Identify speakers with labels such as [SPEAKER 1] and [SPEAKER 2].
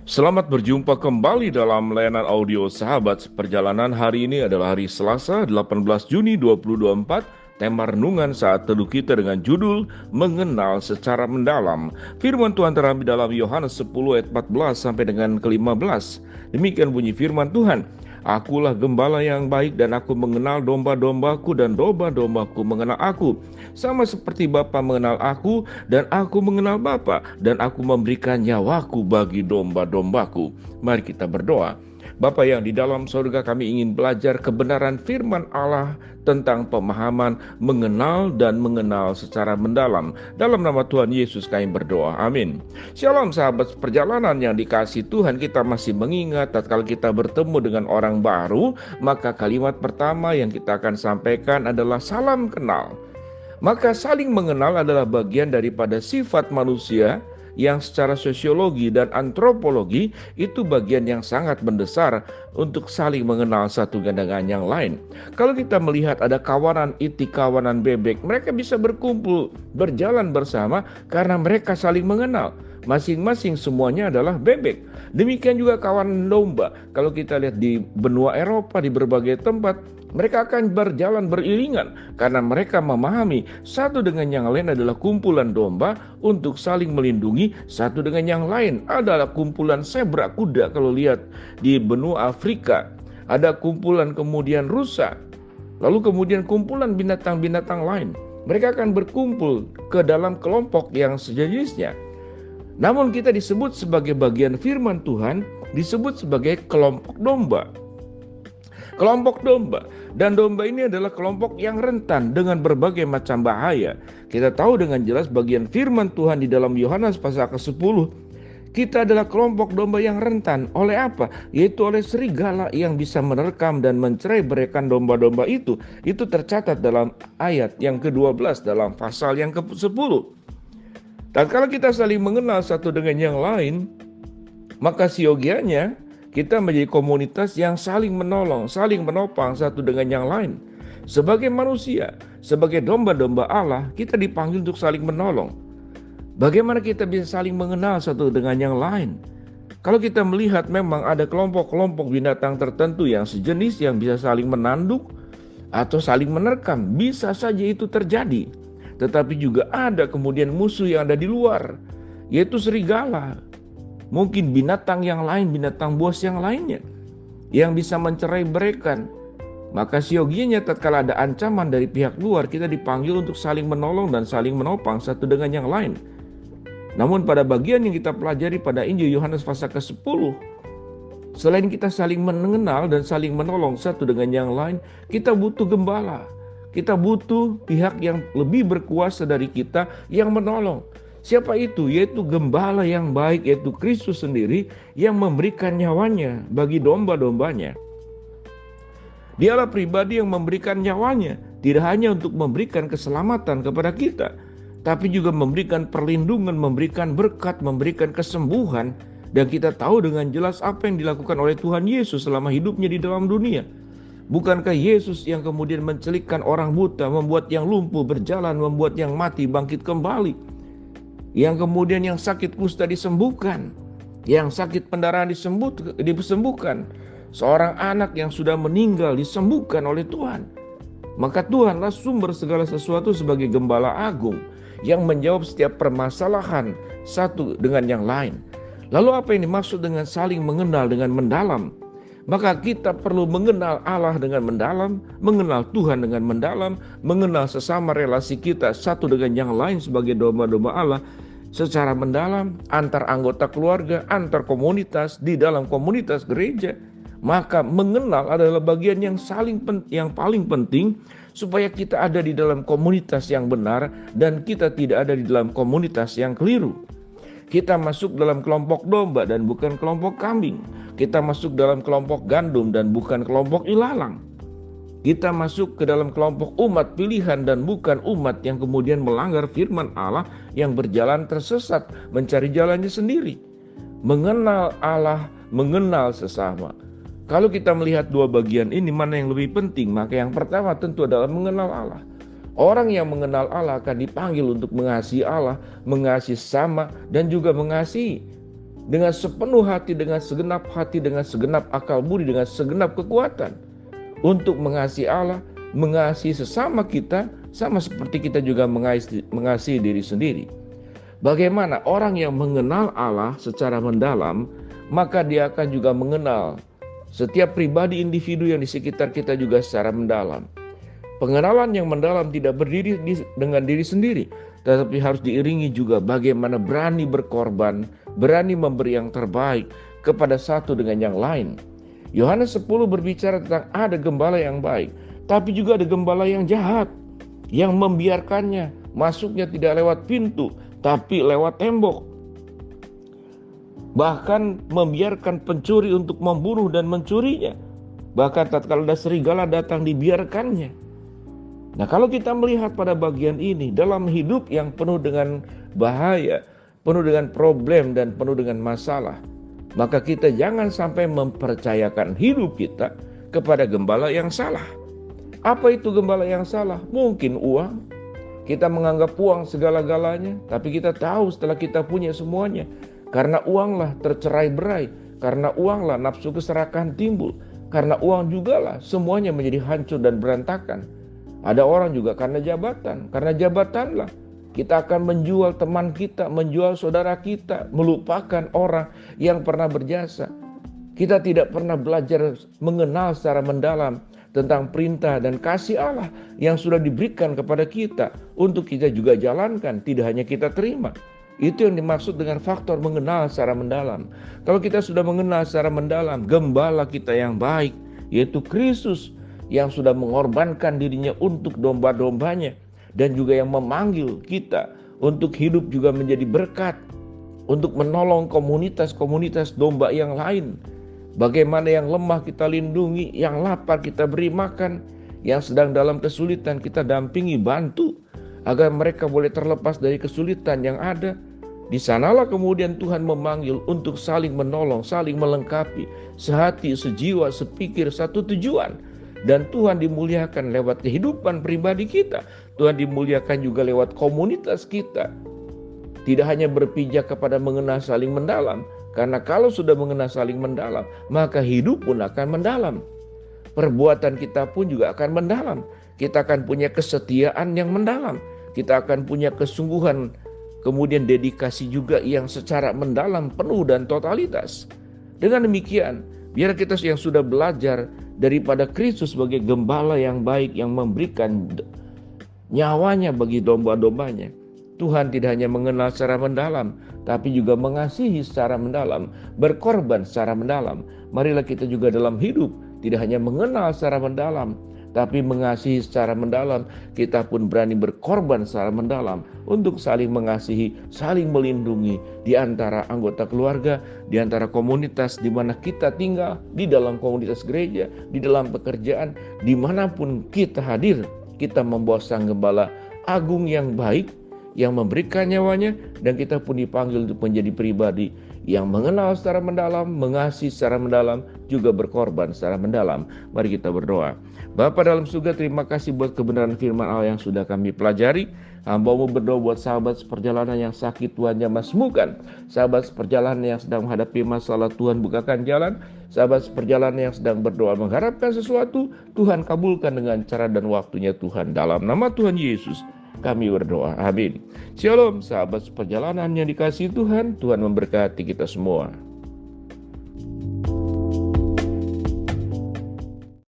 [SPEAKER 1] Selamat berjumpa kembali dalam layanan audio Sahabat. Perjalanan hari ini adalah hari Selasa 18 Juni 2024. Tema renungan saat teduh kita dengan judul Mengenal Secara Mendalam. Firman Tuhan terambil dalam Yohanes 10 ayat 14 sampai dengan ke-15. Demikian bunyi firman Tuhan. Akulah gembala yang baik dan aku mengenal domba-dombaku dan domba-dombaku mengenal aku. Sama seperti Bapa mengenal aku dan aku mengenal Bapa dan aku memberikan nyawaku bagi domba-dombaku. Mari kita berdoa. Bapa yang di dalam surga, kami ingin belajar kebenaran firman Allah tentang pemahaman mengenal dan mengenal secara mendalam. Dalam nama Tuhan Yesus kami berdoa. Amin. Shalom sahabat perjalanan yang dikasihi Tuhan, kita masih mengingat tatkala kita bertemu dengan orang baru, maka kalimat pertama yang kita akan sampaikan adalah salam kenal. Maka saling mengenal adalah bagian daripada sifat manusia yang secara sosiologi dan antropologi itu bagian yang sangat mendasar untuk saling mengenal satu dengan yang lain. Kalau kita melihat ada kawanan itik, kawanan bebek, mereka bisa berkumpul, berjalan bersama karena mereka saling mengenal. Masing-masing semuanya adalah bebek. Demikian juga kawanan domba. Kalau kita lihat di benua Eropa, di berbagai tempat, mereka akan berjalan beriringan karena mereka memahami satu dengan yang lain adalah kumpulan domba untuk saling melindungi satu dengan yang lain. Adalah kumpulan zebra, kuda kalau lihat di benua Afrika. Ada kumpulan kemudian rusa. Lalu kemudian kumpulan binatang-binatang lain. Mereka akan berkumpul ke dalam kelompok yang sejenisnya. Namun kita disebut sebagai bagian firman Tuhan, disebut sebagai kelompok domba. Kelompok domba. Dan domba ini adalah kelompok yang rentan dengan berbagai macam bahaya. Kita tahu dengan jelas bagian firman Tuhan di dalam Yohanes pasal ke-10. Kita adalah kelompok domba yang rentan. Oleh apa? Yaitu oleh serigala yang bisa menerkam dan mencerai-beraikan domba-domba itu. Itu tercatat dalam ayat yang ke-12 dalam pasal yang ke-10. Dan kalau kita saling mengenal satu dengan yang lain, maka siogianya kita menjadi komunitas yang saling menolong, saling menopang satu dengan yang lain. Sebagai manusia, sebagai domba-domba Allah, kita dipanggil untuk saling menolong. Bagaimana kita bisa saling mengenal satu dengan yang lain? Kalau kita melihat memang ada kelompok-kelompok binatang tertentu yang sejenis yang bisa saling menanduk atau saling menerkam, bisa saja itu terjadi. Tetapi juga ada kemudian musuh yang ada di luar, yaitu serigala. Mungkin binatang yang lain, binatang buas yang lainnya yang bisa mencerai-beraikan. Maka siogianya tatkala ada ancaman dari pihak luar, kita dipanggil untuk saling menolong dan saling menopang satu dengan yang lain. Namun pada bagian yang kita pelajari pada Injil Yohanes pasal ke-10, selain kita saling mengenal dan saling menolong satu dengan yang lain, kita butuh gembala. Kita butuh pihak yang lebih berkuasa dari kita yang menolong. Siapa itu? Yaitu gembala yang baik, yaitu Kristus sendiri yang memberikan nyawanya bagi domba-dombanya. Dialah pribadi yang memberikan nyawanya, tidak hanya untuk memberikan keselamatan kepada kita, tapi juga memberikan perlindungan, memberikan berkat, memberikan kesembuhan. Dan kita tahu dengan jelas apa yang dilakukan oleh Tuhan Yesus selama hidupnya di dalam dunia. Bukankah Yesus yang kemudian mencelikkan orang buta, membuat yang lumpuh berjalan, membuat yang mati bangkit kembali? Yang kemudian yang sakit kusta disembuhkan, yang sakit pendarahan disembuhkan, seorang anak yang sudah meninggal disembuhkan oleh Tuhan. Maka Tuhanlah sumber segala sesuatu sebagai gembala agung yang menjawab setiap permasalahan satu dengan yang lain. Lalu apa yang dimaksud dengan saling mengenal dengan mendalam? Maka kita perlu mengenal Allah dengan mendalam, mengenal Tuhan dengan mendalam, mengenal sesama relasi kita satu dengan yang lain sebagai domba-domba Allah secara mendalam, antar anggota keluarga, antar komunitas, di dalam komunitas gereja. Maka mengenal adalah bagian yang paling penting supaya kita ada di dalam komunitas yang benar dan kita tidak ada di dalam komunitas yang keliru. Kita masuk dalam kelompok domba dan bukan kelompok kambing. Kita masuk dalam kelompok gandum dan bukan kelompok ilalang. Kita masuk ke dalam kelompok umat pilihan dan bukan umat yang kemudian melanggar firman Allah yang berjalan tersesat, mencari jalannya sendiri. Mengenal Allah, mengenal sesama. Kalau kita melihat dua bagian ini, mana yang lebih penting? Maka yang pertama tentu adalah mengenal Allah. Orang yang mengenal Allah akan dipanggil untuk mengasihi Allah, mengasihi sesama, dan juga mengasihi. dengan sepenuh hati, dengan segenap hati, dengan segenap akal budi, dengan segenap kekuatan untuk mengasihi Allah, mengasihi sesama kita, sama seperti kita juga mengasihi diri sendiri. Bagaimana orang yang mengenal Allah secara mendalam, maka dia akan juga mengenal setiap pribadi individu yang di sekitar kita juga secara mendalam. Pengenalan yang mendalam tidak berdiri dengan diri sendiri, tetapi harus diiringi juga bagaimana berani berkorban, berani memberi yang terbaik kepada satu dengan yang lain. Yohanes 10 berbicara tentang ada gembala yang baik, tapi juga ada gembala yang jahat, yang membiarkannya masuknya tidak lewat pintu, tapi lewat tembok. Bahkan membiarkan pencuri untuk membunuh dan mencurinya. Bahkan tatkala ada serigala datang, dibiarkannya. Nah, kalau kita melihat pada bagian ini dalam hidup yang penuh dengan bahaya, penuh dengan problem dan penuh dengan masalah, maka kita jangan sampai mempercayakan hidup kita kepada gembala yang salah. Apa itu gembala yang salah? Mungkin uang. Kita menganggap uang segala-galanya, tapi kita tahu setelah kita punya semuanya, karena uanglah tercerai-berai, karena uanglah nafsu keserakahan timbul, karena uang jugalah semuanya menjadi hancur dan berantakan. Ada orang juga karena jabatanlah kita akan menjual teman kita, menjual saudara kita, melupakan orang yang pernah berjasa. Kita tidak pernah belajar mengenal secara mendalam tentang perintah dan kasih Allah yang sudah diberikan kepada kita untuk kita juga jalankan, tidak hanya kita terima. Itu yang dimaksud dengan faktor mengenal secara mendalam. Kalau kita sudah mengenal secara mendalam gembala kita yang baik, yaitu Kristus, yang sudah mengorbankan dirinya untuk domba-dombanya, dan juga yang memanggil kita untuk hidup juga menjadi berkat, untuk menolong komunitas-komunitas domba yang lain. Bagaimana yang lemah kita lindungi, yang lapar kita beri makan, yang sedang dalam kesulitan kita dampingi, bantu, agar mereka boleh terlepas dari kesulitan yang ada. Di sanalah kemudian Tuhan memanggil untuk saling menolong, saling melengkapi, sehati, sejiwa, sepikir, satu tujuan. Dan Tuhan dimuliakan lewat kehidupan pribadi kita. Tuhan dimuliakan juga lewat komunitas kita. Tidak hanya berpijak kepada mengenal saling mendalam. Karena kalau sudah mengenal saling mendalam, maka hidup pun akan mendalam. Perbuatan kita pun juga akan mendalam. Kita akan punya kesetiaan yang mendalam. Kita akan punya kesungguhan, kemudian dedikasi juga yang secara mendalam, penuh dan totalitas. Dengan demikian, biar kita yang sudah belajar daripada Kristus sebagai gembala yang baik yang memberikan nyawanya bagi domba-dombanya, Tuhan tidak hanya mengenal secara mendalam, tapi juga mengasihi secara mendalam, berkorban secara mendalam. Marilah kita juga dalam hidup tidak hanya mengenal secara mendalam, tapi mengasihi secara mendalam. Kita pun berani berkorban secara mendalam untuk saling mengasihi, saling melindungi di antara anggota keluarga, di antara komunitas di mana kita tinggal, di dalam komunitas gereja, di dalam pekerjaan, dimanapun kita hadir. Kita membawa sang gembala agung yang baik, yang memberikan nyawanya, dan kita pun dipanggil untuk menjadi pribadi yang mengenal secara mendalam, mengasihi secara mendalam, juga berkorban secara mendalam. Mari kita berdoa. Bapa dalam surga, terima kasih buat kebenaran firman Allah yang sudah kami pelajari. Hamba-Mu berdoa buat sahabat seperjalanan yang sakit, Tuhan jamah sembuhkan. Sahabat seperjalanan yang sedang menghadapi masalah, Tuhan bukakan jalan. Sahabat seperjalanan yang sedang berdoa mengharapkan sesuatu, Tuhan kabulkan dengan cara dan waktunya Tuhan. Dalam nama Tuhan Yesus kami berdoa, amin. Shalom sahabat seperjalanan yang dikasihi Tuhan, Tuhan memberkati kita semua.